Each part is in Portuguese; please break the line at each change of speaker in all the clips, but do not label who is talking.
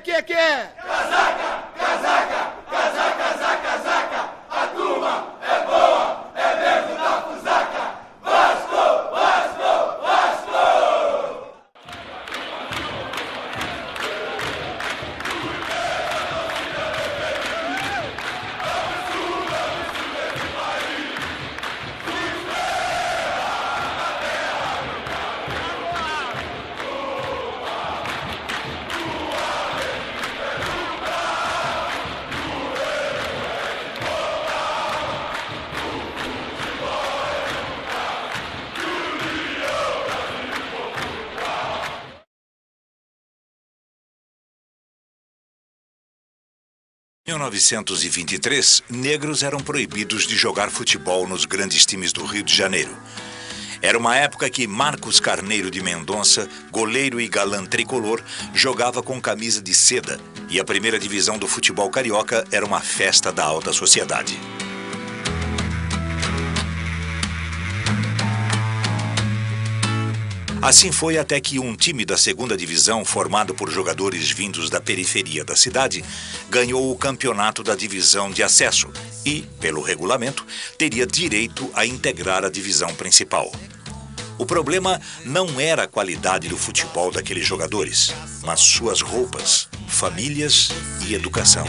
que é?
Casaca, casaca, casaca, casaca, casaca. A turma é boa, é mesmo da fusaca. Vasco, Vasco, Vasco!
Em 1923, negros eram proibidos de jogar futebol nos grandes times do Rio de Janeiro. Era uma época que Marcos Carneiro de Mendonça, goleiro e galã tricolor, jogava com camisa de seda e a primeira divisão do futebol carioca era uma festa da alta sociedade. Assim foi até que um time da segunda divisão, formado por jogadores vindos da periferia da cidade, ganhou o campeonato da divisão de acesso e, pelo regulamento, teria direito a integrar a divisão principal. O problema não era a qualidade do futebol daqueles jogadores, mas suas roupas, famílias e educação.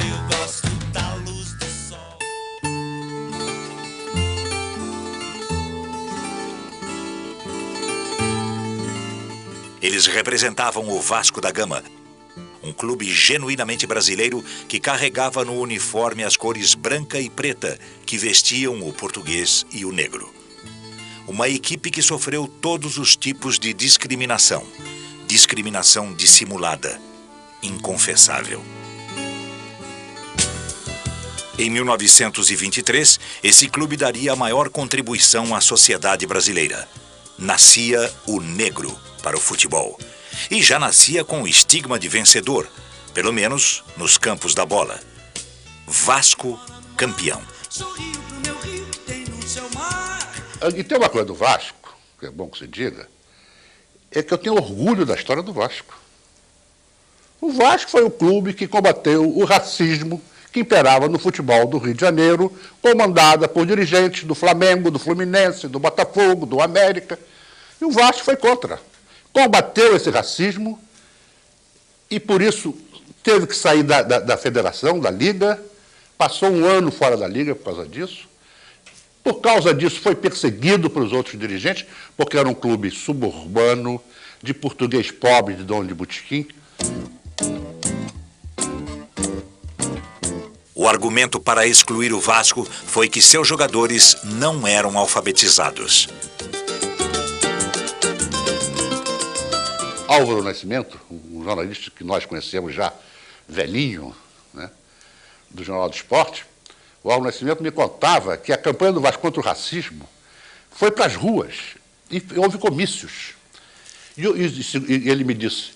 Eles representavam o Vasco da Gama, um clube genuinamente brasileiro que carregava no uniforme as cores branca e preta que vestiam o português e o negro. Uma equipe que sofreu todos os tipos de discriminação. Discriminação dissimulada, inconfessável. Em 1923, esse clube daria a maior contribuição à sociedade brasileira. Nascia o negro para o futebol. E já nascia com o estigma de vencedor, pelo menos nos campos da bola. Vasco campeão.
E tem uma coisa do Vasco, que é bom que se diga, é que eu tenho orgulho da história do Vasco. O Vasco foi o clube que combateu o racismo que imperava no futebol do Rio de Janeiro, comandada por dirigentes do Flamengo, do Fluminense, do Botafogo, do América. E o Vasco foi contra. Combateu esse racismo e, por isso, teve que sair da federação, da Liga, passou um ano fora da Liga por causa disso. Por causa disso, foi perseguido pelos outros dirigentes, porque era um clube suburbano, de português pobre, de dono de botequim.
O argumento para excluir o Vasco foi que seus jogadores não eram alfabetizados.
Álvaro Nascimento, um jornalista que nós conhecemos já, velhinho, né, do Jornal do Esporte, o Álvaro Nascimento me contava que a campanha do Vasco contra o racismo foi para as ruas e houve comícios. E ele me disse,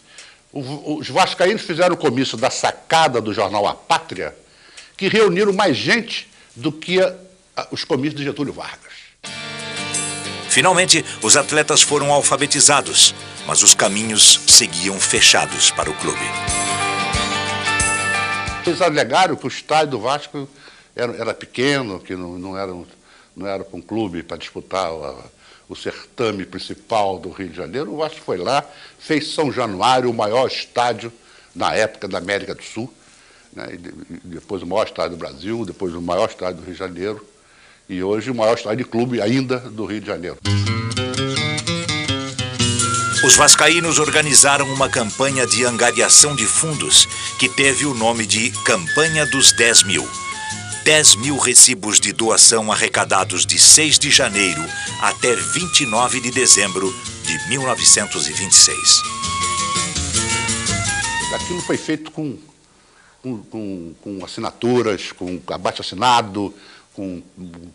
os vascaínos fizeram o comício da sacada do jornal A Pátria, que reuniram mais gente do que os comícios de Getúlio Vargas.
Finalmente, os atletas foram alfabetizados, mas os caminhos seguiam fechados para o clube.
Eles alegaram que o estádio do Vasco era pequeno, que não era para um clube para disputar o certame principal do Rio de Janeiro. O Vasco foi lá, fez São Januário, o maior estádio na época da América do Sul, né? E depois o maior estádio do Brasil, depois o maior estádio do Rio de Janeiro, e hoje o maior estádio de clube ainda do Rio de Janeiro.
Os vascaínos organizaram uma campanha de angariação de fundos que teve o nome de Campanha dos 10 mil. 10 mil recibos de doação arrecadados de 6 de janeiro até 29 de dezembro de 1926.
Aquilo foi feito com assinaturas, com abaixo-assinado,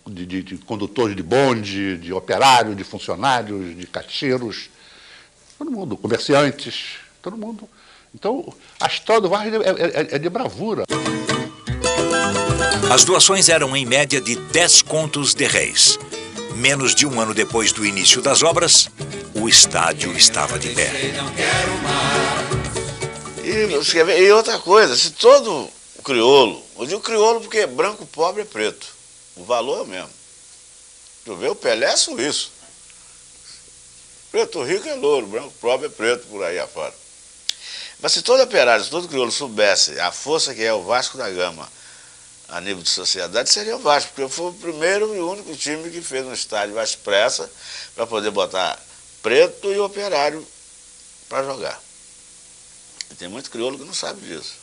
de condutores de bonde, de operários, de funcionários, de caixeiros, todo mundo, comerciantes, todo mundo. Então, a história do Vasco é de bravura.
As doações eram em média de 10 contos de réis. Menos de um ano depois do início das obras, o estádio estava de pé.
E outra coisa, se todo crioulo, eu digo crioulo porque branco, pobre é preto. O valor é o mesmo. Tu vê, o Pelé é suíço. Preto rico é louro, branco, pobre é preto, por aí afora. Mas se todo operário, se todo crioulo soubesse a força que é o Vasco da Gama a nível de sociedade, seria o Vasco, porque foi o primeiro e único time que fez um estádio à expressa para poder botar preto e operário para jogar. E tem muito crioulo que não sabe disso.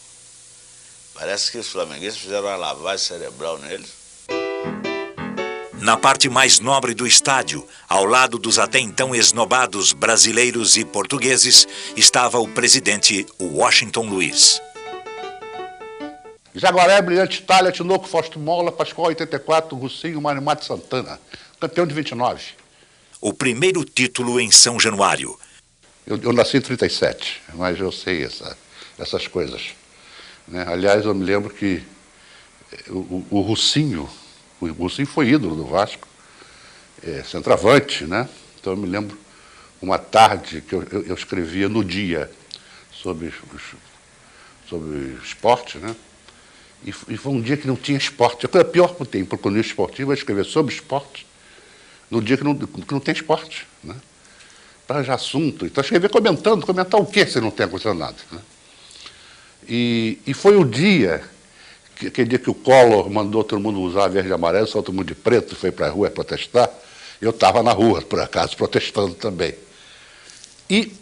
Parece que os flamenguistas fizeram uma lavagem cerebral neles.
Na parte mais nobre do estádio, ao lado dos até então esnobados brasileiros e portugueses, estava o presidente Washington Luiz.
Jaguaré, Brilhante Itália, Tinoco, Fausto Mola, Pascoal 84, Russinho, Marimate Santana, campeão de 29.
O primeiro título em São Januário.
Eu nasci em 37, mas eu sei essas coisas, né? Aliás, eu me lembro que o Russinho foi ídolo do Vasco, centroavante, né? Então eu me lembro uma tarde que eu escrevia no Dia sobre esporte, né? E foi um dia que não tinha esporte. A coisa pior que tem para o cronista esportivo é escrever sobre esporte no dia que não tem esporte, né? Para já assunto. Então escrever comentar o quê se não tem acontecido nada, né? E foi o dia, aquele dia que o Collor mandou todo mundo usar verde e amarelo, só todo mundo de preto, foi para a rua protestar. Eu estava na rua, por acaso, protestando também. E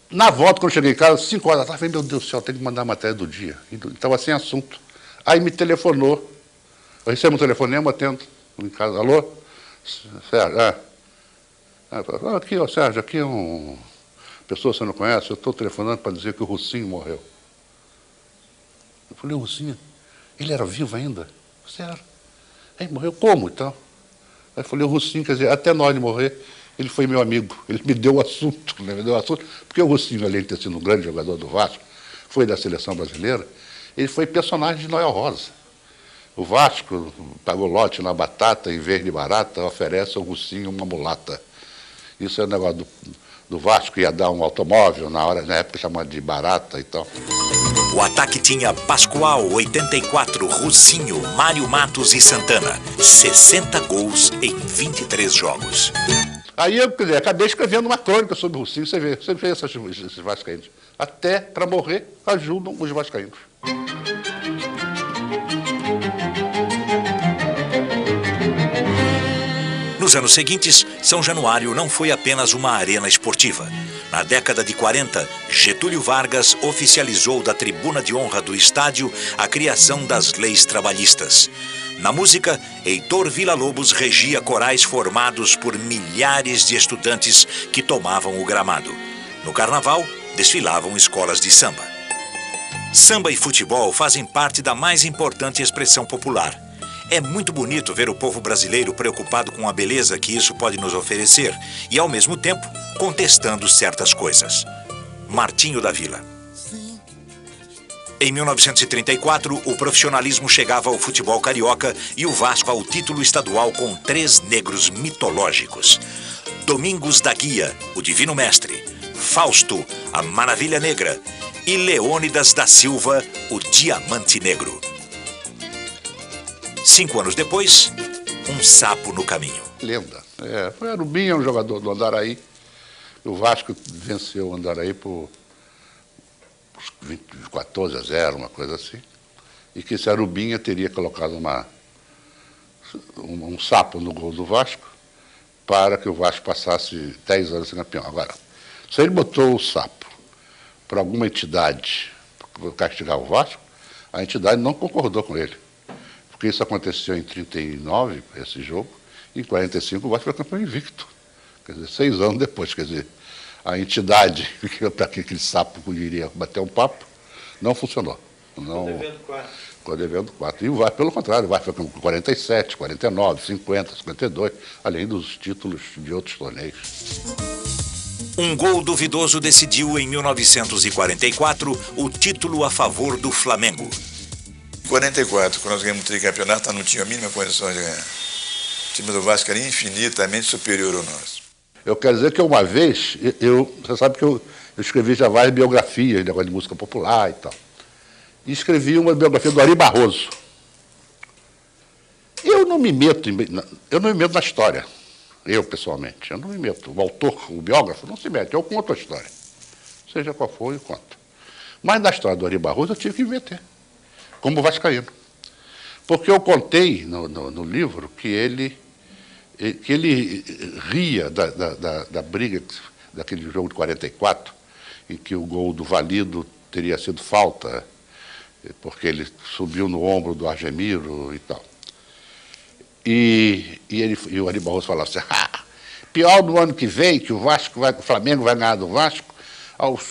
na volta, quando eu cheguei em casa, 5 horas da tarde, eu falei, meu Deus do céu, tem que mandar a matéria do dia. Estava sem assunto. Aí me telefonou. Eu recebo um telefonema, atendo em casa. Alô? Sérgio, aqui, ó, Sérgio, aqui é uma pessoa que você não conhece, eu estou telefonando para dizer que o Russinho morreu. Eu falei, o Russinho, ele era vivo ainda? Você era. Aí morreu como, então? Aí eu falei, o Russinho, quer dizer, até na hora de morrer, ele foi meu amigo, ele me deu o assunto, né? Me deu o assunto, porque o Russinho, além de ter sido um grande jogador do Vasco, foi da seleção brasileira, ele foi personagem de Noel Rosa. O Vasco pagou lote na batata, em vez de barata, oferece ao Russinho uma mulata. Isso é um negócio do Vasco, ia dar um automóvel, na época chamado de barata e tal.
O ataque tinha Pascoal, 84, Russinho, Mário Matos e Santana. 60 gols em 23 jogos.
Aí eu acabei escrevendo uma crônica sobre o Russinho, você vê esses vascaínos. Até para morrer, ajudam os vascaínos.
Nos anos seguintes, São Januário não foi apenas uma arena esportiva. Na década de 40, Getúlio Vargas oficializou da tribuna de honra do estádio a criação das leis trabalhistas. Na música, Heitor Villa-Lobos regia corais formados por milhares de estudantes que tomavam o gramado. No carnaval, desfilavam escolas de samba. Samba e futebol fazem parte da mais importante expressão popular. É muito bonito ver o povo brasileiro preocupado com a beleza que isso pode nos oferecer e, ao mesmo tempo, contestando certas coisas. Martinho da Vila. Em 1934, o profissionalismo chegava ao futebol carioca e o Vasco ao título estadual com 3 negros mitológicos. Domingos da Guia, o Divino Mestre, Fausto, a Maravilha Negra e Leônidas da Silva, o Diamante Negro. 5 anos depois, um sapo no caminho.
Lenda. Foi Arubinha, um jogador do Andaraí. O Vasco venceu o Andaraí por 14-0, uma coisa assim. E que esse Arubinha teria colocado um sapo no gol do Vasco para que o Vasco passasse 10 anos sem campeão. Agora, se ele botou o sapo para alguma entidade castigar o Vasco, a entidade não concordou com ele. Porque isso aconteceu em 39, esse jogo, e em 45 o Vasco foi campeão invicto. Quer dizer, 6 anos depois, quer dizer, a entidade para que aquele sapo poderia bater um papo, não funcionou. Não, ficou devendo 4. E o Vasco, pelo contrário, o Vasco foi com 47, 49, 50, 52, além dos títulos de outros torneios.
Um gol duvidoso decidiu em 1944 o título a favor do Flamengo.
44, quando nós ganhamos o tricampeonato, não tinha a mínima condição de ganhar. O time do Vasco era infinitamente superior ao nosso.
Eu quero dizer que uma vez, você sabe que Eu escrevi já várias biografias, negócio de música popular e tal. E escrevi uma biografia do Ari Barroso. Eu não me meto na história, eu pessoalmente. Eu não me meto. O autor, o biógrafo, não se mete. Eu conto a história. Seja qual for, eu conto. Mas na história do Ari Barroso eu tive que me meter, como vascaíno. Porque eu contei no livro que ele ria da briga, daquele jogo de 44, em que o gol do Valido teria sido falta, porque ele subiu no ombro do Argemiro e tal. E o Ari Barroso falava assim, pior do ano que vem, que o Flamengo vai ganhar do Vasco,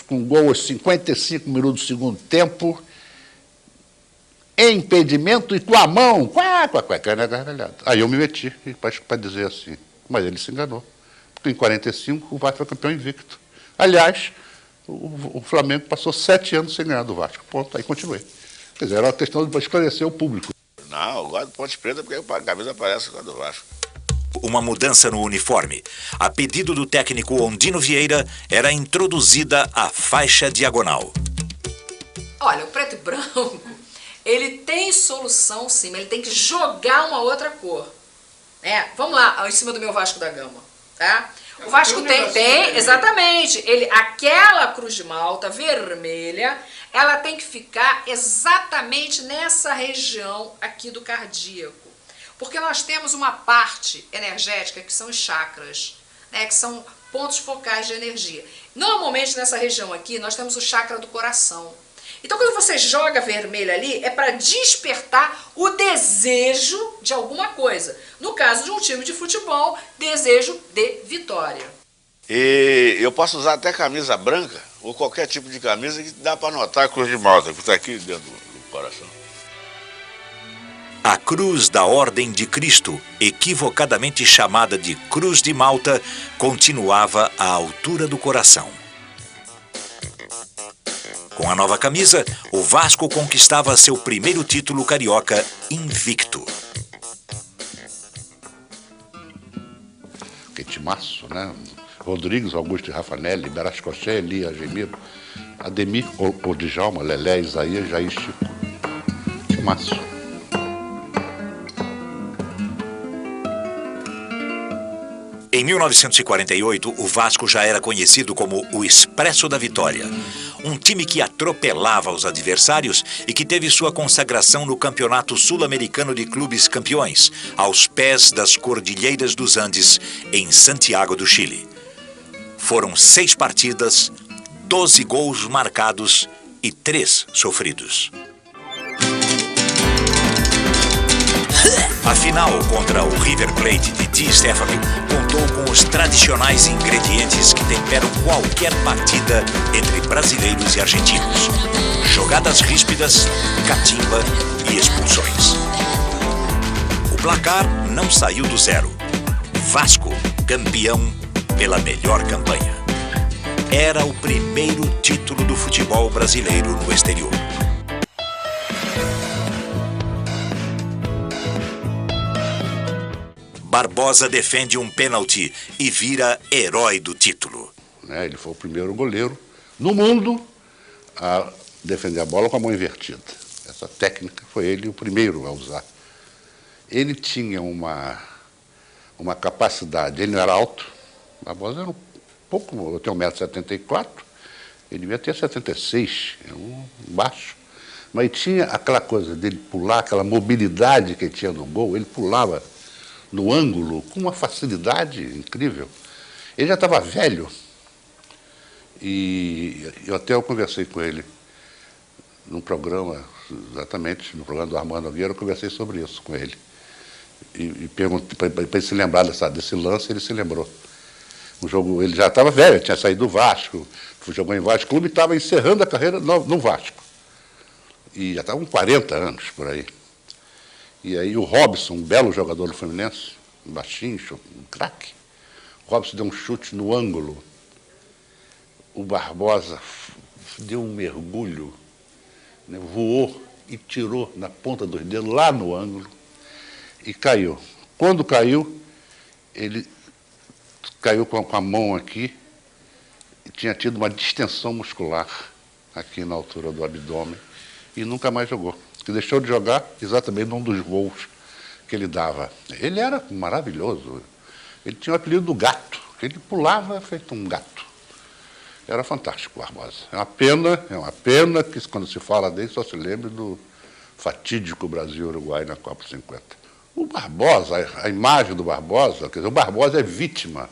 com gol aos 55 minutos do segundo tempo, em impedimento e com a mão, aí eu me meti para dizer assim, mas ele se enganou, porque em 45 o Vasco foi campeão invicto. Aliás, o Flamengo passou 7 anos sem ganhar do Vasco, ponto, aí continuei. Quer dizer, era uma questão de esclarecer o público.
Não, eu gosto de Ponte Preta porque a camisa aparece com a do Vasco.
Uma mudança no uniforme. A pedido do técnico Ondino Vieira, era introduzida a faixa diagonal.
Olha, o preto e branco, ele tem solução sim, mas ele tem que jogar uma outra cor. Vamos lá, em cima do meu Vasco da Gama, tá? O Vasco tem, exatamente, aquela cruz de malta vermelha, ela tem que ficar exatamente nessa região aqui do cardíaco. Porque nós temos uma parte energética que são os chakras, né, que são pontos focais de energia. Normalmente nessa região aqui nós temos o chakra do coração. Então quando você joga vermelho ali, é para despertar o desejo de alguma coisa. No caso de um time de futebol, desejo de vitória.
E eu posso usar até camisa branca, ou qualquer tipo de camisa que dá para notar a cruz de malta, que está aqui dentro do coração.
A Cruz da Ordem de Cristo, equivocadamente chamada de Cruz de Malta, continuava à altura do coração. Com a nova camisa, o Vasco conquistava seu primeiro título carioca invicto.
Que timaço, né? Rodrigues, Augusto e Rafanelli, Berascoché, Elia, Argemiro, Ademir, Djalma, Lelé, Isaías, Jair, Chico. Timaço.
Em 1948, o Vasco já era conhecido como o Expresso da Vitória. Um time que atropelava os adversários e que teve sua consagração no Campeonato Sul-Americano de Clubes Campeões, aos pés das Cordilheiras dos Andes, em Santiago do Chile. Foram 6 partidas, 12 gols marcados e 3 sofridos. A final contra o River Plate de Di Stéfano contou com os tradicionais ingredientes que temperam qualquer partida entre brasileiros e argentinos: jogadas ríspidas, catimba e expulsões. O placar não saiu do zero. Vasco, campeão pela melhor campanha. Era o primeiro título do futebol brasileiro no exterior. Barbosa defende um pênalti e vira herói do título.
Ele foi o primeiro goleiro no mundo a defender a bola com a mão invertida. Essa técnica foi ele o primeiro a usar. Ele tinha uma capacidade, ele não era alto, Barbosa era um pouco, eu tenho 1,74 m, ele devia ter 76, baixo. Mas tinha aquela coisa dele pular, aquela mobilidade que ele tinha no gol, ele pulava no ângulo com uma facilidade incrível. Ele já estava velho e eu conversei com ele num programa, exatamente, no programa do Armando Nogueira, eu conversei sobre isso com ele. E perguntei para ele se lembrar desse lance, ele se lembrou. O jogo, ele já estava velho, tinha saído do Vasco, jogou em Vasco Clube e estava encerrando a carreira no Vasco. E já estava com 40 anos por aí. E aí o Robson, um belo jogador do Fluminense, baixinho, um craque, o Robson deu um chute no ângulo. O Barbosa deu um mergulho, né, voou e tirou na ponta dos dedos, lá no ângulo, e caiu. Quando caiu, ele caiu com a mão aqui tinha tido uma distensão muscular aqui na altura do abdômen e nunca mais jogou. Que deixou de jogar exatamente num dos voos que ele dava. Ele era maravilhoso. Ele tinha o apelido do gato, que ele pulava feito um gato. Era fantástico, Barbosa. É uma pena que quando se fala dele só se lembre do fatídico Brasil-Uruguai na Copa 50. O Barbosa, a imagem do Barbosa, quer dizer, o Barbosa é vítima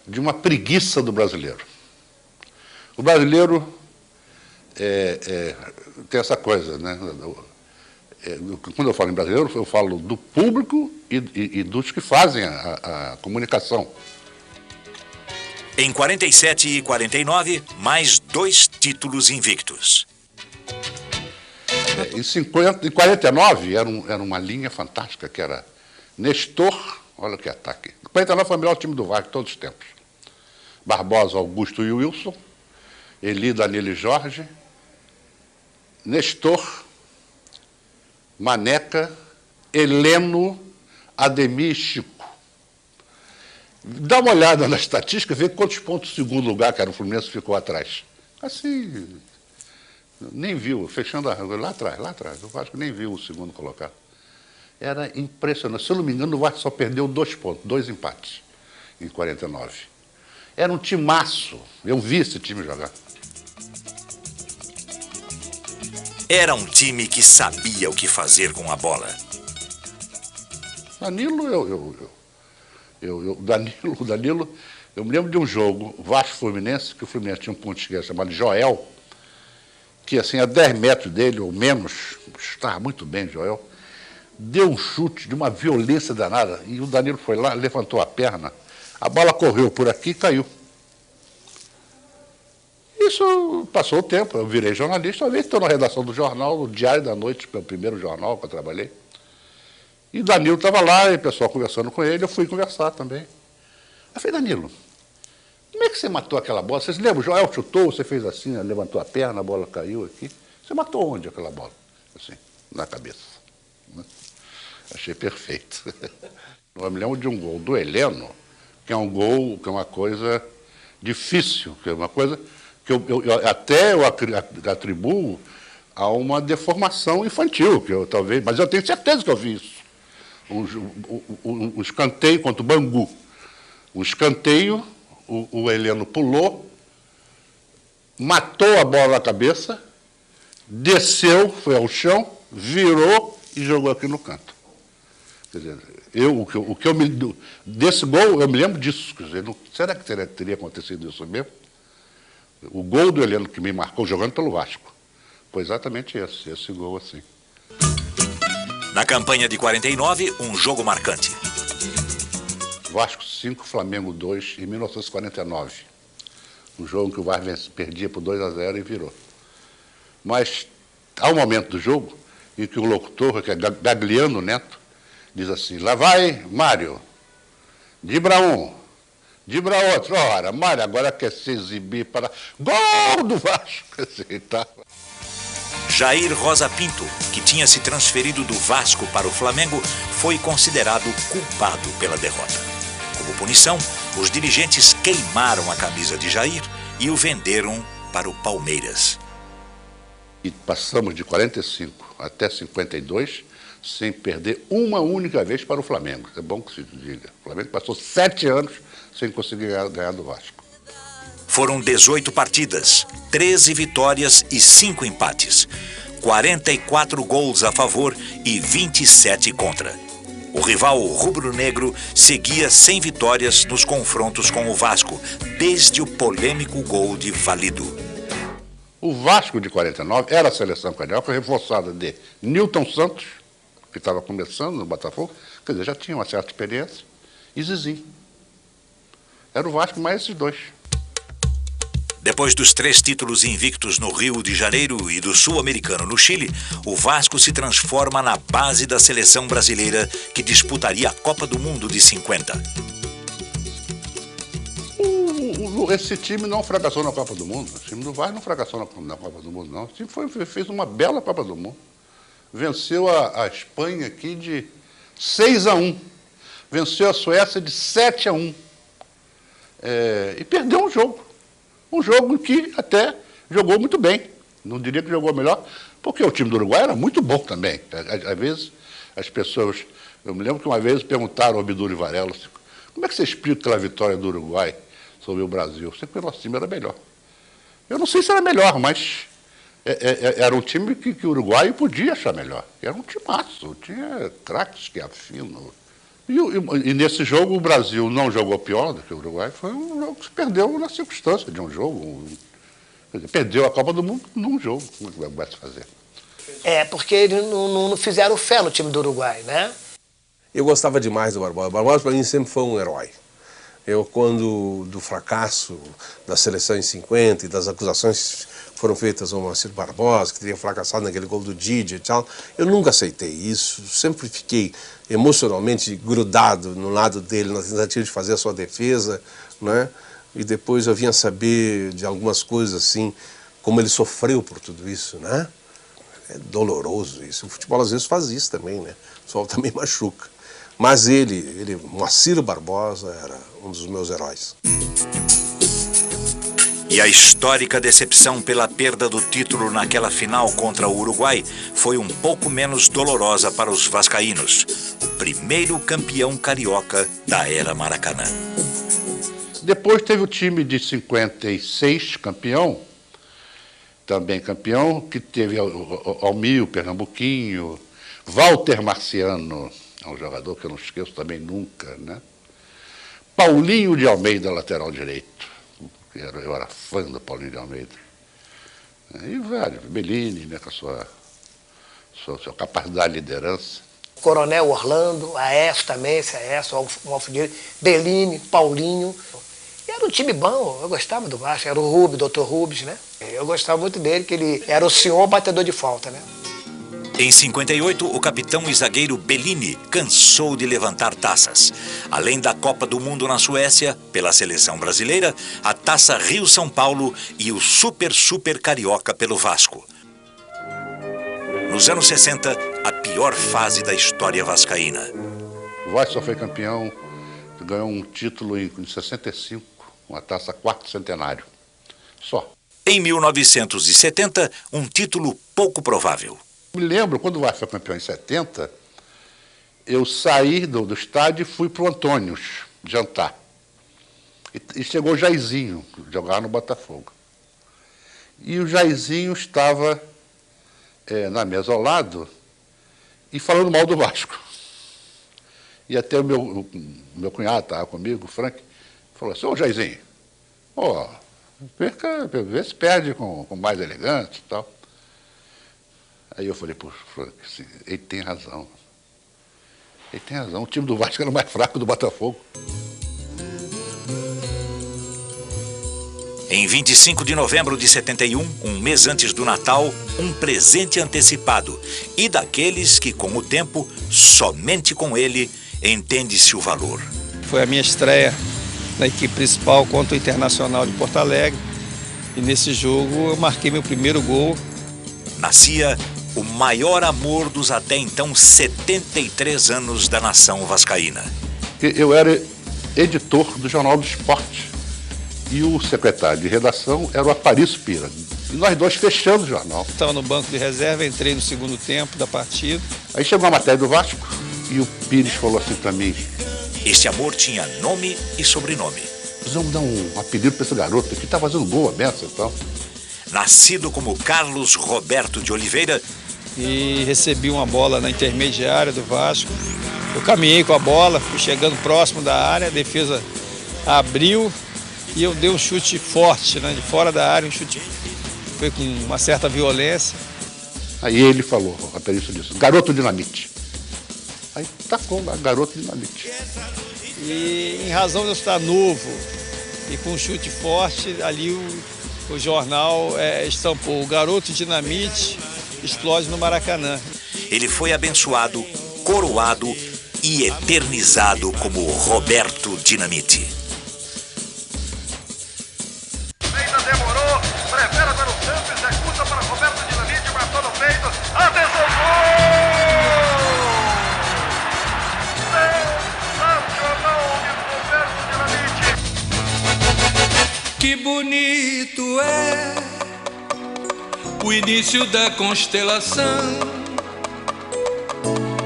de uma preguiça do brasileiro. O brasileiro tem essa coisa, né? Quando eu falo em brasileiro, eu falo do público e dos que fazem a comunicação.
Em 47 e 49, mais 2 títulos invictos.
Em 49, era uma linha fantástica, que era Nestor, olha que ataque. 49 foi o melhor time do Vasco de todos os tempos. Barbosa, Augusto e Wilson, Eli, Danilo e Jorge, Nestor, Maneca, Heleno, Ademir e Chico. Dá uma olhada na estatística, vê quantos pontos do segundo lugar, que era o Fluminense, ficou atrás. Assim, nem viu, fechando lá atrás, o Vasco nem viu o segundo colocado. Era impressionante. Se eu não me engano, o Vasco só perdeu 2 pontos, 2 empates em 49. Era um timaço, eu vi esse time jogar.
Era um time que sabia o que fazer com a bola.
Danilo, Danilo, eu me lembro de um jogo, Vasco-Fluminense, que o Fluminense tinha um ponto de esquerda chamado Joel, que assim, a 10 metros dele, ou menos, estava muito bem, Joel, deu um chute de uma violência danada, e o Danilo foi lá, levantou a perna, a bola correu por aqui e caiu. Isso passou o tempo, eu virei jornalista, uma vez estou na redação do jornal, no Diário da Noite, que é o primeiro jornal que eu trabalhei, e o Danilo estava lá, e o pessoal conversando com ele, eu fui conversar também. Eu falei, Danilo, como é que você matou aquela bola? Você se lembra? O Joel chutou, você fez assim, levantou a perna, a bola caiu aqui. Você matou onde aquela bola? Assim, na cabeça. Achei perfeito. Eu me lembro de um gol do Heleno, que é um gol, que é uma coisa difícil, que é uma coisa que eu atribuo a uma deformação infantil, que eu talvez, mas eu tenho certeza que eu vi isso. Um escanteio contra o Bangu. Um escanteio, o Heleno pulou, matou a bola na cabeça, desceu, foi ao chão, virou e jogou aqui no canto. Quer dizer, desse gol, eu me lembro disso. Quer dizer, será que teria acontecido isso mesmo? O gol do Heleno que me marcou jogando pelo Vasco foi exatamente esse gol assim.
Na campanha de 49, um jogo marcante.
Vasco 5, Flamengo 2, em 1949. Um jogo que o Vasco perdia por 2-0 e virou. Mas há um momento do jogo em que o locutor, que é Gagliano Neto, diz assim, lá vai Mário, dibra um, dibra outro. Ora, Mário agora quer se exibir para... Gol do Vasco! Assim, tá?
Jair Rosa Pinto, que tinha se transferido do Vasco para o Flamengo, foi considerado culpado pela derrota. Como punição, os dirigentes queimaram a camisa de Jair e o venderam para o Palmeiras.
E passamos de 45 até 52 sem perder uma única vez para o Flamengo. É bom que se diga. O Flamengo passou 7 anos sem conseguir ganhar do Vasco.
Foram 18 partidas, 13 vitórias e 5 empates, 44 gols a favor e 27 contra. O rival rubro-negro seguia sem vitórias nos confrontos com o Vasco, desde o polêmico gol de Valido.
O Vasco de 49 era a seleção carioca reforçada de Nilton Santos, que estava começando no Botafogo, quer dizer, já tinha uma certa experiência, e Zizinho. Era o Vasco mais esses dois.
Depois dos 3 títulos invictos no Rio de Janeiro e do Sul-Americano no Chile, o Vasco se transforma na base da seleção brasileira que disputaria a Copa do Mundo de 50.
Esse time não fracassou na Copa do Mundo. O time do Vasco não fracassou na Copa do Mundo, não. O time fez uma bela Copa do Mundo. Venceu a Espanha aqui de 6-1. Venceu a Suécia de 7-1. E perdeu um jogo. Um jogo que até jogou muito bem. Não diria que jogou melhor, porque o time do Uruguai era muito bom também. Às vezes, as pessoas... Eu me lembro que uma vez perguntaram ao Obdúlio Varela, como é que você explica aquela vitória do Uruguai sobre o Brasil? Você que o nosso time era melhor. Eu não sei se era melhor, mas era um time que o Uruguai podia achar melhor. Era um timaço, tinha craques que afinam. E nesse jogo o Brasil não jogou pior do que o Uruguai, foi um jogo que se perdeu na circunstância de um jogo. Perdeu a Copa do Mundo num jogo. Como é que vai se fazer?
Porque eles não fizeram fé no time do Uruguai, né?
Eu gostava demais do Barbosa. O Barbosa, para mim, sempre foi um herói. Quando do fracasso da seleção em 50 e das acusações que foram feitas ao Moacir Barbosa, que teria fracassado naquele gol do Didi e tal, eu nunca aceitei isso. Sempre fiquei emocionalmente grudado no lado dele, na tentativa de fazer a sua defesa, né? E depois eu vinha saber de algumas coisas assim, como ele sofreu por tudo isso, né? É doloroso isso. O futebol às vezes faz isso também, né? O pessoal também machuca. Mas Moacir Barbosa, era um dos meus heróis.
E a histórica decepção pela perda do título naquela final contra o Uruguai foi um pouco menos dolorosa para os vascaínos. O primeiro campeão carioca da era Maracanã.
Depois teve o time de 56, campeão, também campeão, que teve Almir, Pernambuquinho, Walter Marciano, é um jogador que eu não esqueço também nunca, né? Paulinho de Almeida, lateral direito. Eu era fã do Paulinho de Almeida. E velho, Bellini, né, com a sua capacidade de liderança.
Coronel Orlando, Aécio também, esse Aécio, o Alfredo, Bellini, Paulinho. E era um time bom, eu gostava do Vasco, era o Rubens, Dr. Rubens, né? Eu gostava muito dele, que ele era o senhor batedor de falta, né?
Em 58, o capitão e zagueiro Bellini cansou de levantar taças. Além da Copa do Mundo na Suécia, pela seleção brasileira, a Taça Rio-São Paulo e o Super Carioca pelo Vasco. Nos anos 60, a pior fase da história vascaína.
O Vasco só foi campeão, ganhou um título em 65, uma taça quarto centenário. Só.
Em 1970, um título pouco provável.
Me lembro, quando o Vasco foi campeão em 70, eu saí do estádio e fui para o Antônios jantar. E chegou o Jairzinho, jogar no Botafogo. E o Jairzinho estava na mesa ao lado e falando mal do Vasco. E até o meu cunhado estava comigo, o Frank, falou assim, ô Jairzinho, vê se perde com mais elegante e tal. Aí eu falei, pô, Frank, assim, ele tem razão. Ele tem razão, o time do Vasco era mais fraco do Botafogo.
Em 25 de novembro de 71, um mês antes do Natal, um presente antecipado. E daqueles que, com o tempo, somente com ele, entende-se o valor.
Foi a minha estreia na equipe principal contra o Internacional de Porto Alegre. E nesse jogo eu marquei meu primeiro gol.
Nascia o maior amor dos até então 73 anos da nação vascaína.
Eu era editor do Jornal do Esporte e o secretário de redação era o Aparício Pira. E nós dois fechamos o jornal.
Estava no banco de reserva, entrei no segundo tempo da partida.
Aí chegou a matéria do Vasco e o Pires falou assim para mim,
Este amor tinha nome e sobrenome.
Vamos dar um apelido para esse garoto que está fazendo gol, a benção e tal.
Nascido como Carlos Roberto de Oliveira,
E recebi uma bola na intermediária do Vasco. Eu caminhei com a bola, fui chegando próximo da área, a defesa abriu e eu dei um chute forte, né, de fora da área, um chute foi com uma certa violência.
Aí ele falou, o Aparício disse, garoto dinamite. Aí tacou lá, garoto dinamite.
E em razão de eu estar novo e com um chute forte, ali o jornal estampou o garoto dinamite explode no Maracanã.
ele foi abençoado, coroado e eternizado como Roberto Dinamite.
Ainda demorou, prefere para o Santos, executa para Roberto Dinamite, matou no peito, atenção, gol! Sensacional de Roberto Dinamite!
que bonito é o início da constelação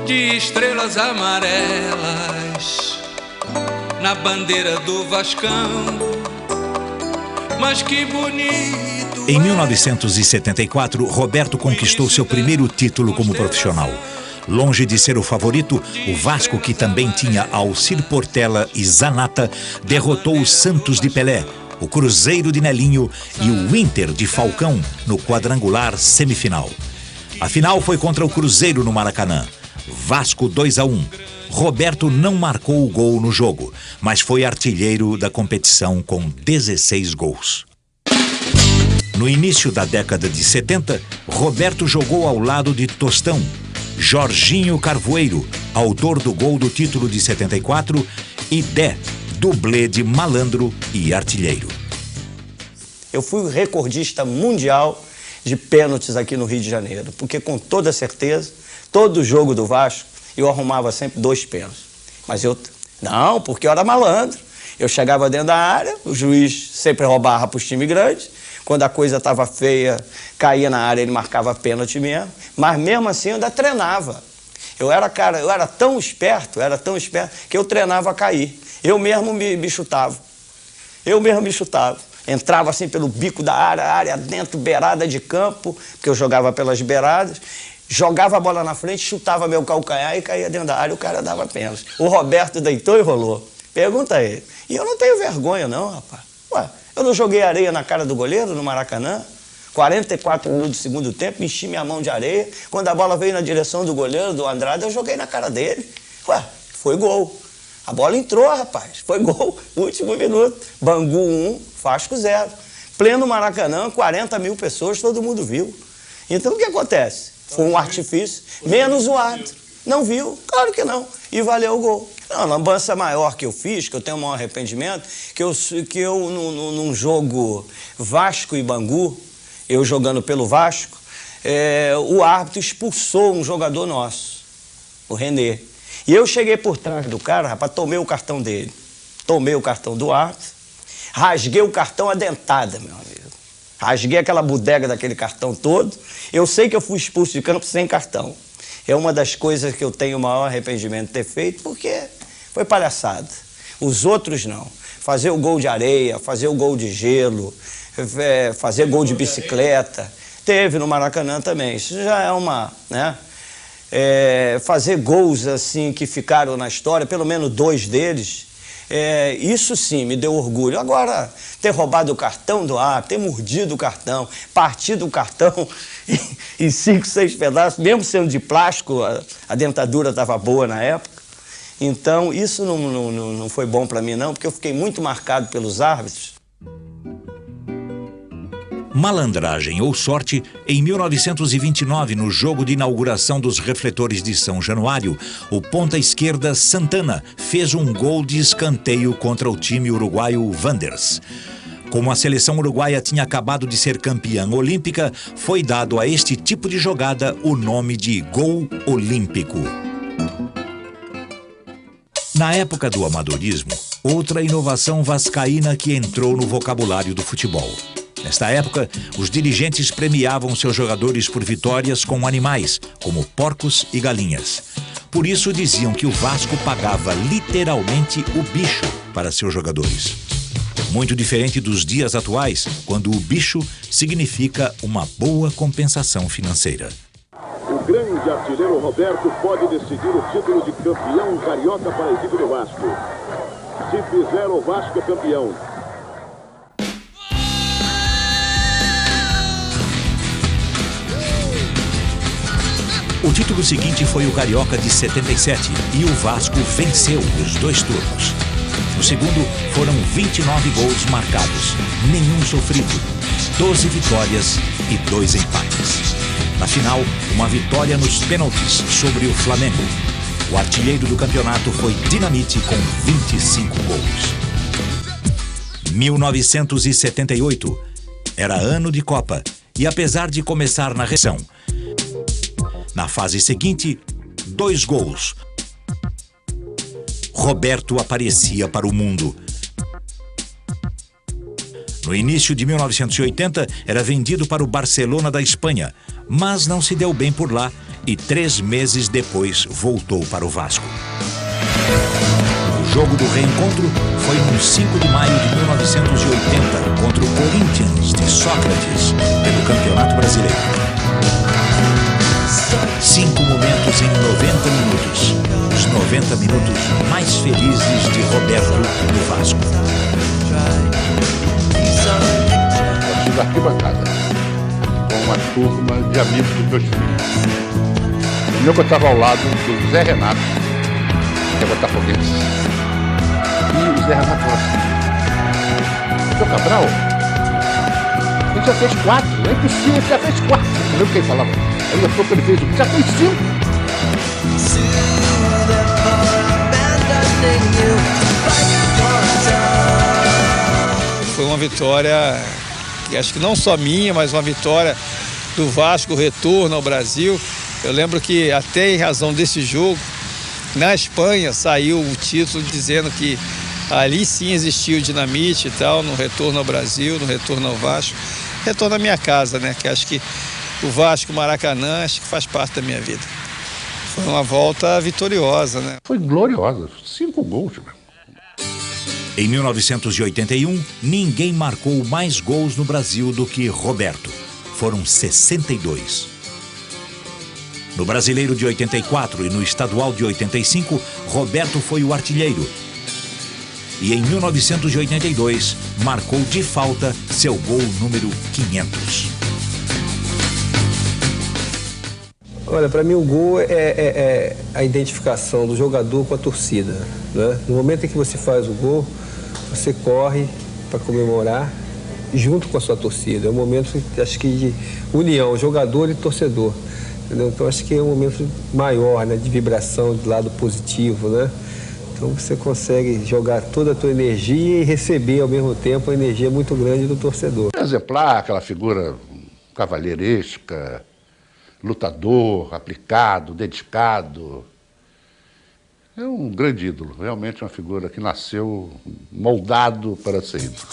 de estrelas amarelas na bandeira do Vascão. Mas que bonito.
Em 1974, Roberto conquistou seu primeiro título como profissional. Longe de ser o favorito, o Vasco, que também tinha Alcir Portela e Zanata, derrotou o Santos de Pelé, o Cruzeiro de Nelinho e o Inter de Falcão no quadrangular semifinal. A final foi contra o Cruzeiro no Maracanã. Vasco 2-1. Roberto não marcou o gol no jogo, mas foi artilheiro da competição com 16 gols. No início da década de 70, Roberto jogou ao lado de Tostão, Jorginho Carvoeiro, autor do gol do título de 74, e Dé, dublê de malandro e artilheiro.
Eu fui o recordista mundial de pênaltis aqui no Rio de Janeiro, porque com toda certeza, todo jogo do Vasco, eu arrumava sempre 2 pênaltis. Mas não, porque eu era malandro. Eu chegava dentro da área, o juiz sempre roubava para os times grandes. Quando a coisa estava feia, caía na área, ele marcava pênalti mesmo. Mas mesmo assim eu ainda treinava. Eu era tão esperto, que eu treinava a cair. Eu mesmo me chutava. Entrava assim pelo bico da área dentro, beirada de campo, porque eu jogava pelas beiradas. Jogava a bola na frente, chutava meu calcanhar e caía dentro da área, o cara dava pênalti. O Roberto deitou e rolou. Pergunta a ele. E eu não tenho vergonha não, rapaz. Ué, eu não joguei areia na cara do goleiro no Maracanã? 44 minutos do segundo tempo, enchi minha mão de areia. Quando a bola veio na direção do goleiro, do Andrade, eu joguei na cara dele. Ué, foi gol. A bola entrou, rapaz. Foi gol. Último minuto. Bangu 1, Vasco 0. Pleno Maracanã, 40 mil pessoas, todo mundo viu. Então o que acontece? Foi um artifício, menos o árbitro. Não viu? Claro que não. E valeu o gol. A lambança maior que eu fiz, que eu tenho o maior arrependimento, que eu num jogo Vasco e Bangu, eu jogando pelo Vasco, o árbitro expulsou um jogador nosso, o Renê. E eu cheguei por trás do cara, rapaz, tomei o cartão dele. Tomei o cartão do árbitro, rasguei o cartão a dentada, meu amigo. Rasguei aquela bodega daquele cartão todo. Eu sei que eu fui expulso de campo sem cartão. É uma das coisas que eu tenho o maior arrependimento de ter feito, porque foi palhaçada. Os outros não. Fazer o gol de areia, fazer o gol de gelo, fazer gol de bicicleta. Teve no Maracanã também. Isso já é uma, né? Fazer gols assim que ficaram na história, pelo menos 2 deles, isso sim me deu orgulho. Agora, ter roubado o cartão do ar, ter mordido o cartão, partido o cartão em 5, 6 pedaços, mesmo sendo de plástico, a dentadura estava boa na época. Então, isso não foi bom para mim não, porque eu fiquei muito marcado pelos árbitros.
Malandragem ou sorte, em 1929, no jogo de inauguração dos Refletores de São Januário, o ponta-esquerda Santana fez um gol de escanteio contra o time uruguaio Wanderers. Como a seleção uruguaia tinha acabado de ser campeã olímpica, foi dado a este tipo de jogada o nome de gol olímpico. Na época do amadorismo, outra inovação vascaína que entrou no vocabulário do futebol. Nesta época, os dirigentes premiavam seus jogadores por vitórias com animais, como porcos e galinhas. Por isso diziam que o Vasco pagava literalmente o bicho para seus jogadores. Muito diferente dos dias atuais, quando o bicho significa uma boa compensação financeira.
O grande artilheiro Roberto pode decidir o título de campeão carioca para a equipe do Vasco. Se fizer, o Vasco é campeão.
O título seguinte foi o Carioca de 77 e o Vasco venceu os 2 turnos. No segundo, foram 29 gols marcados, nenhum sofrido, 12 vitórias e 2 empates. Na final, uma vitória nos pênaltis sobre o Flamengo. O artilheiro do campeonato foi Dinamite com 25 gols. 1978 era ano de Copa e apesar de começar na recessão, na fase seguinte, 2 gols. Roberto aparecia para o mundo. No início de 1980, era vendido para o Barcelona da Espanha, mas não se deu bem por lá e 3 meses depois voltou para o Vasco. O jogo do reencontro foi no 5 de maio de 1980 contra o Corinthians de Sócrates, pelo Campeonato Brasileiro. 5 momentos em 90 minutos. Os 90 minutos mais felizes de Roberto no Vasco.
Eu tive arquibancada com uma turma de amigos dos meus filhos. Eu estava ao lado do Zé Renato, que é botafoguense. E o Zé Renato falou assim: Seu Cabral, ele já fez 4, é impossível, ele já fez 4. Não lembro quem falava. Aí eu que ele fez, já fez 5.
Foi uma vitória, que acho que não só minha, mas uma vitória do Vasco, retorno ao Brasil. Eu lembro que até em razão desse jogo, na Espanha saiu o título dizendo que ali sim existiu o dinamite e tal, no retorno ao Brasil, no retorno ao Vasco. Retorno à minha casa, né? Que acho que o Vasco, Maracanã, acho que faz parte da minha vida. Foi uma volta vitoriosa, né?
Foi gloriosa, 5 gols, meu.
Em 1981, ninguém marcou mais gols no Brasil do que Roberto. Foram 62. No Brasileiro de 84 e no Estadual de 85, Roberto foi o artilheiro. E em 1982, marcou de falta seu gol número 500.
Olha, para mim o gol é a identificação do jogador com a torcida, né? No momento em que você faz o gol, você corre para comemorar junto com a sua torcida. É um momento, acho que, de união, jogador e torcedor. Entendeu? Então acho que é um momento maior, né, de vibração do lado positivo, né? Então você consegue jogar toda a tua energia e receber ao mesmo tempo a energia muito grande do torcedor.
Exemplar, aquela figura cavalheiresca, lutador, aplicado, dedicado. É um grande ídolo, realmente uma figura que nasceu moldado para ser ídolo.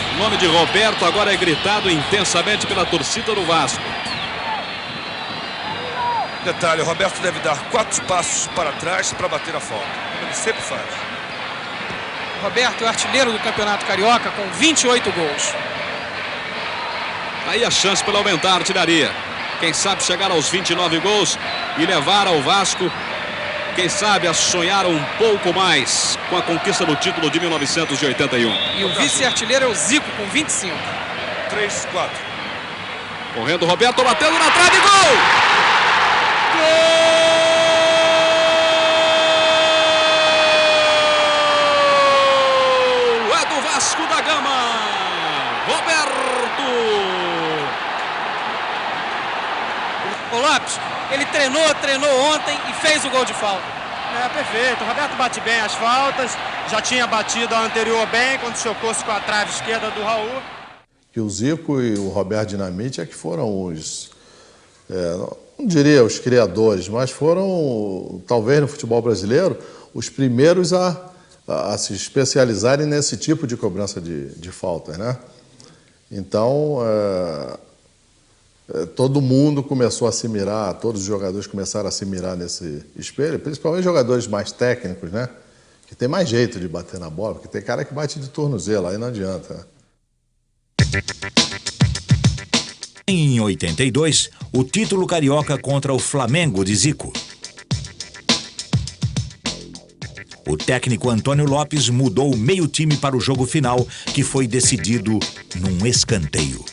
O nome de Roberto agora é gritado intensamente pela torcida do Vasco.
Detalhe, o Roberto deve dar 4 passos para trás para bater a falta, como ele sempre faz.
Roberto é artilheiro do Campeonato Carioca com 28 gols.
Aí a chance para aumentar a artilharia. Quem sabe chegar aos 29 gols e levar ao Vasco, quem sabe, a sonhar um pouco mais com a conquista do título de 1981.
E o vice-artilheiro é o Zico com 25.
3, 4.
Correndo o Roberto, batendo na trave, gol! Gol! É do Vasco da Gama! Roberto!
Ô Lopes, ele treinou ontem e fez o gol de falta.
É, perfeito. O Roberto bate bem as faltas, já tinha batido a anterior bem, quando chocou-se com a trave esquerda do Raul.
Que o Zico e o Roberto Dinamite é que foram os, não diria os criadores, mas foram, talvez no futebol brasileiro, os primeiros a se especializarem nesse tipo de cobrança de faltas, né? Então, todo mundo começou a se mirar, todos os jogadores começaram a se mirar nesse espelho, principalmente jogadores mais técnicos, né? Que tem mais jeito de bater na bola, porque tem cara que bate de tornozelo, aí não adianta, né?
Em 82, o título carioca contra o Flamengo de Zico. O técnico Antônio Lopes mudou o meio time para o jogo final, que foi decidido num escanteio.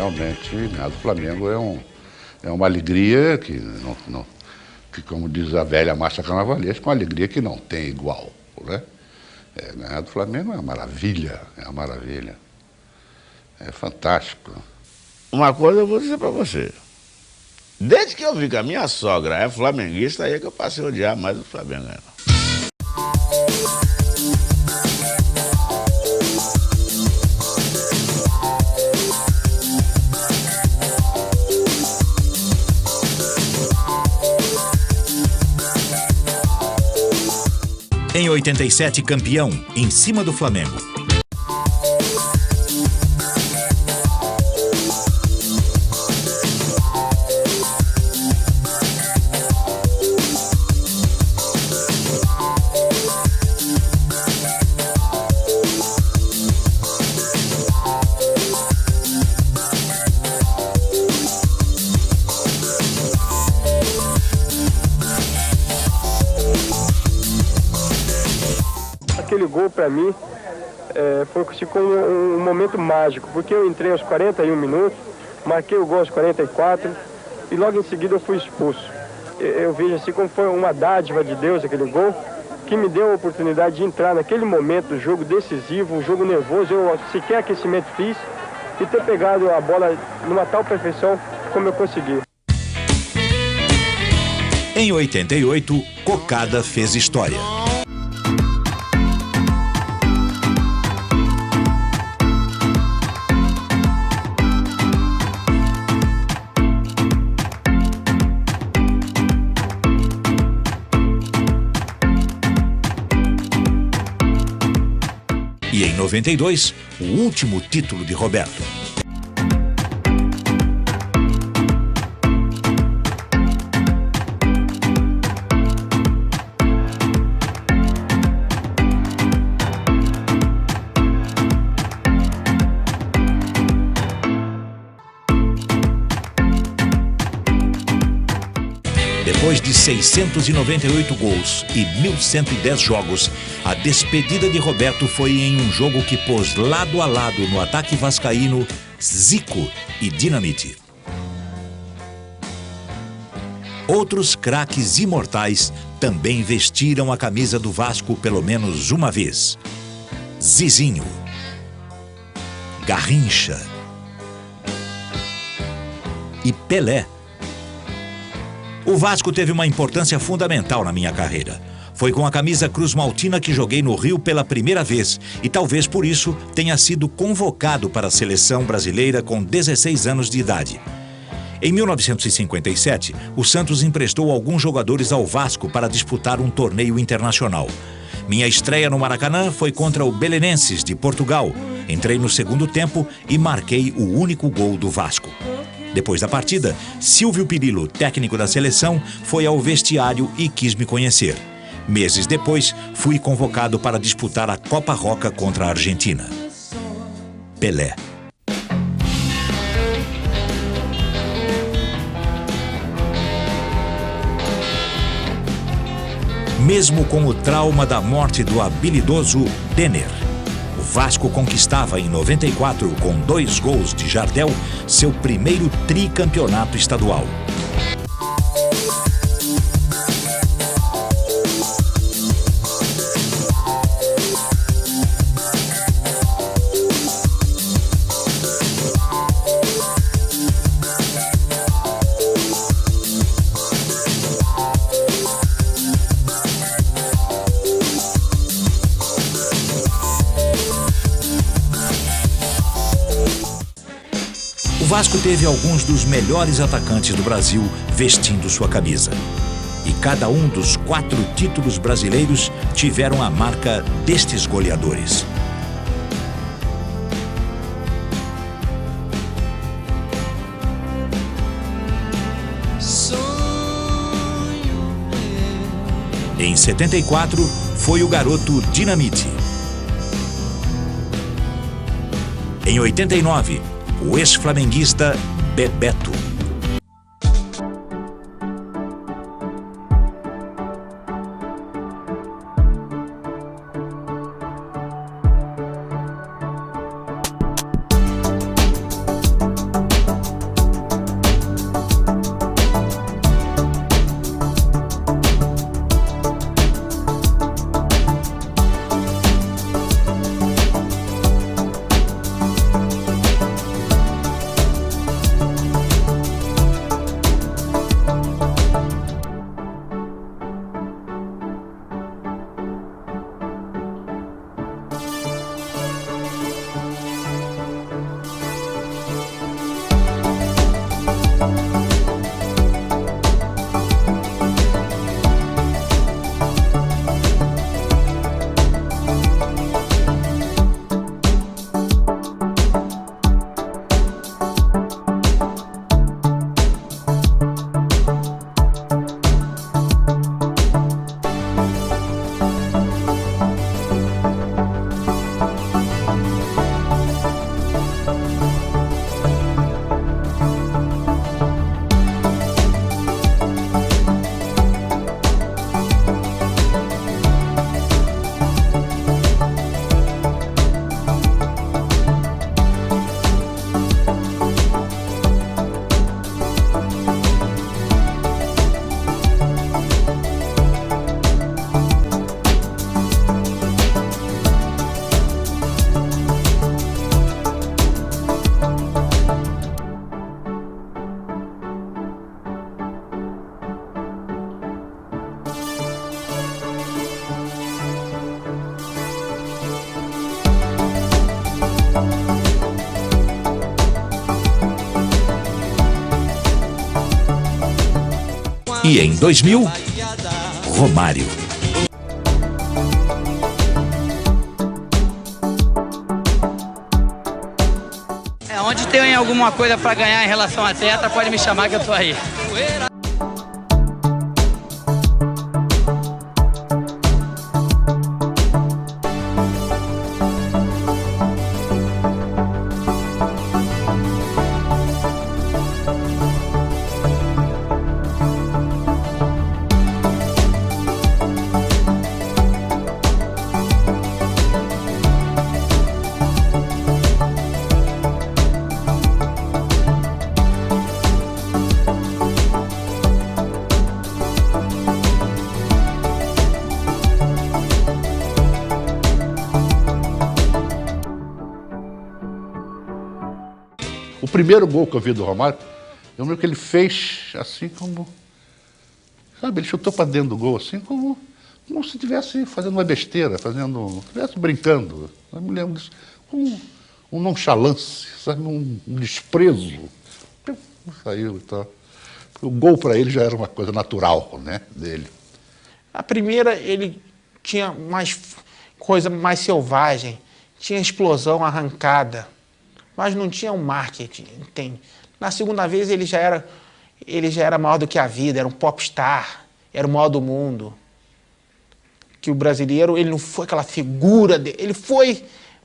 realmente ganhar do Flamengo é uma alegria que, que, como diz a velha marcha carnavalesca, uma alegria que não tem igual, né? Ganhar do Flamengo é uma maravilha, é fantástico.
Uma coisa eu vou dizer para você. Desde que eu vi que a minha sogra é flamenguista, aí é que eu passei a odiar mais o Flamengo.
Em 87, campeão, em cima do Flamengo.
Aquele gol para mim foi um momento mágico, porque eu entrei aos 41 minutos, marquei o gol aos 44 e logo em seguida eu fui expulso. Eu vejo assim como foi uma dádiva de Deus aquele gol, que me deu a oportunidade de entrar naquele momento do jogo decisivo, um jogo nervoso, eu sequer aquecimento fiz, e ter pegado a bola numa tal perfeição como eu consegui.
Em 88, Cocada fez história. E em 92, o último título de Roberto. Depois de 698 gols e 1.110 jogos, a despedida de Roberto foi em um jogo que pôs lado a lado no ataque vascaíno Zico e Dinamite. Outros craques imortais também vestiram a camisa do Vasco pelo menos uma vez. Zizinho, Garrincha e Pelé. O Vasco teve uma importância fundamental na minha carreira. Foi com a camisa Cruz Maltina que joguei no Rio pela primeira vez e talvez por isso tenha sido convocado para a seleção brasileira com 16 anos de idade. Em 1957, o Santos emprestou alguns jogadores ao Vasco para disputar um torneio internacional. Minha estreia no Maracanã foi contra o Belenenses de Portugal. Entrei no segundo tempo e marquei o único gol do Vasco. Depois da partida, Silvio Pirillo, técnico da seleção, foi ao vestiário e quis me conhecer. Meses depois, fui convocado para disputar a Copa Roca contra a Argentina. Pelé. Mesmo com o trauma da morte do habilidoso Denner, o Vasco conquistava em 94, com 2 gols de Jardel, seu primeiro tricampeonato estadual. O Vasco teve alguns dos melhores atacantes do Brasil vestindo sua camisa. E cada um dos 4 títulos brasileiros tiveram a marca destes goleadores. Em 74, foi o garoto Dinamite. Em 89, o ex-flamenguista Bebeto. E em 2000, Romário.
Onde tem alguma coisa para ganhar em relação a tetra, pode me chamar que eu tô aí.
O primeiro gol que eu vi do Romário, eu lembro que ele fez assim como... Sabe, ele chutou para dentro do gol, assim como se estivesse fazendo uma besteira, estivesse brincando. Eu me lembro disso. Um nonchalance, sabe, um desprezo. Saiu e tal. O gol para ele já era uma coisa natural, né, dele.
A primeira, ele tinha coisa mais selvagem, tinha explosão, arrancada, mas não tinha um marketing, entende? Na segunda vez ele já era maior do que a vida, era um popstar, era o maior do mundo. Que o brasileiro, ele não foi aquela figura dele, ele foi,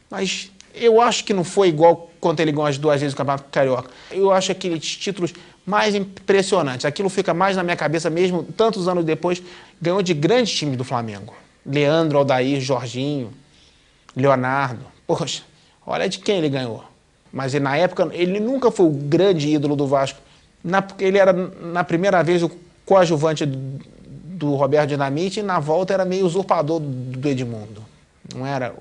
mas eu acho que não foi igual quando ele ganhou as 2 vezes o Campeonato Carioca. Eu acho aqueles títulos mais impressionantes, aquilo fica mais na minha cabeça mesmo, tantos anos depois, ganhou de grandes times do Flamengo. Leandro, Aldair, Jorginho, Leonardo. Poxa, olha de quem ele ganhou. Mas na época, ele nunca foi o grande ídolo do Vasco. Ele era, na primeira vez, o coadjuvante do Roberto Dinamite, e na volta era meio usurpador do Edmundo. Não era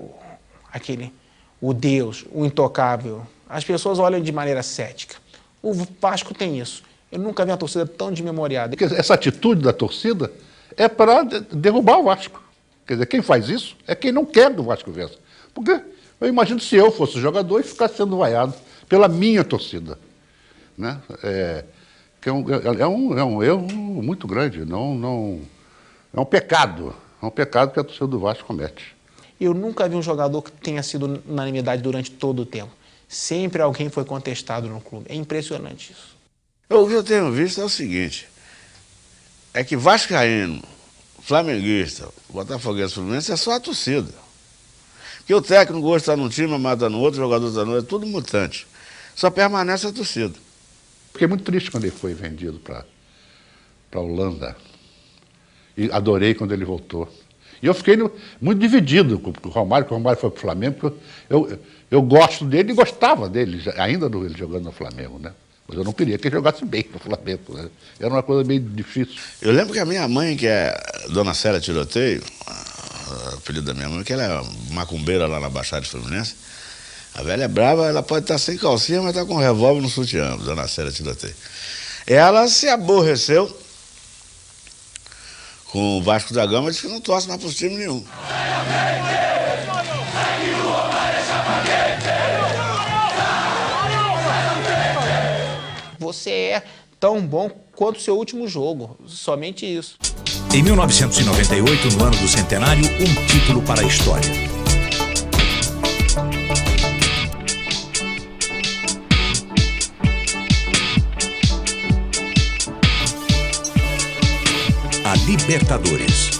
o Deus, o intocável. As pessoas olham de maneira cética. O Vasco tem isso. Eu nunca vi uma torcida tão desmemoriada.
Essa atitude da torcida é para derrubar o Vasco. Quer dizer, quem faz isso é quem não quer que o Vasco vença. Porque eu imagino se eu fosse jogador e ficasse sendo vaiado pela minha torcida. Né? É um erro muito grande, é um pecado. É um pecado que a torcida do Vasco comete.
Eu nunca vi um jogador que tenha sido unanimidade durante todo o tempo. Sempre alguém foi contestado no clube. É impressionante isso.
O que eu tenho visto é o seguinte, é que vascaíno, flamenguista, botafoguense, fluminense é só a torcida. Porque o técnico gosta de estar num time, mata no outro, o jogador está no outro, é tudo mutante. Só permanece a torcida.
Fiquei muito triste quando ele foi vendido para a Holanda. E adorei quando ele voltou. E eu fiquei muito dividido com o Romário, porque o Romário foi para o Flamengo, porque eu gosto dele e gostava dele, ainda ele jogando no Flamengo, né? Mas eu não queria que ele jogasse bem no Flamengo, né? Era uma coisa meio difícil.
Eu lembro que a minha mãe, que é Dona Célia Tiroteio, o apelido da minha mãe, que ela é macumbeira lá na Baixada de Fluminense, a velha é brava, ela pode estar sem calcinha, mas está com um revólver no sutiã, Dona Célia Tiroteio. Ela se aborreceu com o Vasco da Gama, disse que não torce mais para os times nenhum.
Você é tão bom quanto o seu último jogo, somente isso.
Em 1998, no ano do centenário, um título para a história. A Libertadores.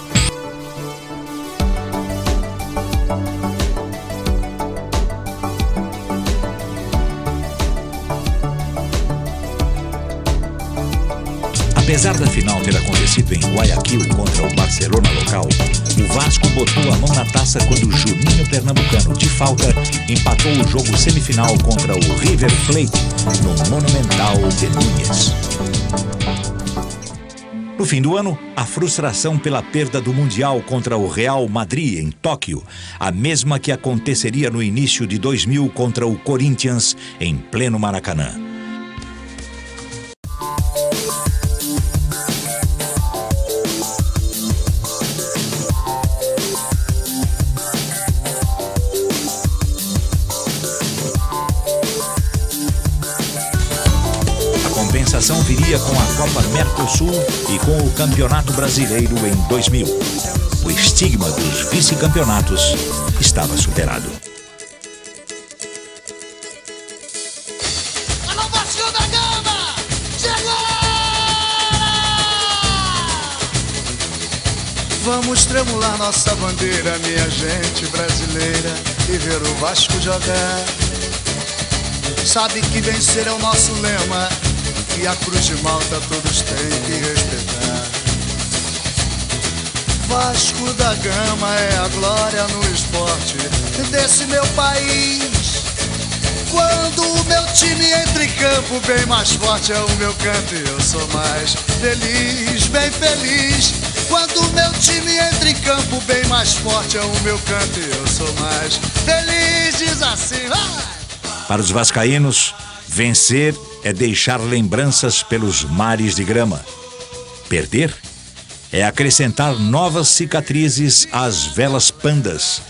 Apesar da final ter acontecido em Guayaquil contra o Barcelona local, o Vasco botou a mão na taça quando o Juninho Pernambucano, de falta, empatou o jogo semifinal contra o River Plate no Monumental de Núñez. No fim do ano, a frustração pela perda do Mundial contra o Real Madrid em Tóquio, a mesma que aconteceria no início de 2000 contra o Corinthians em pleno Maracanã. compensação viria com a Copa Mercosul e com o Campeonato Brasileiro em 2000. O estigma dos vice-campeonatos estava superado.
Alô, Vasco da Gama! Chegou!
Vamos tremular nossa bandeira, minha gente brasileira, e ver o Vasco jogar. Sabe que vencer é o nosso lema, e a Cruz de Malta todos têm que respeitar. Vasco da Gama é a glória no esporte desse meu país. Quando o meu time entra em campo, bem mais forte é o meu canto e eu sou mais feliz, bem feliz. Quando o meu time entra em campo, bem mais forte é o meu canto e eu sou mais feliz. Diz assim, vai!
Para os vascaínos, vencer é deixar lembranças pelos mares de grama. Perder é acrescentar novas cicatrizes às velas pandas,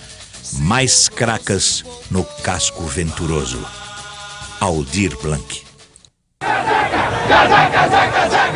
mais cracas no casco venturoso. Aldir Blanc.
Casaca!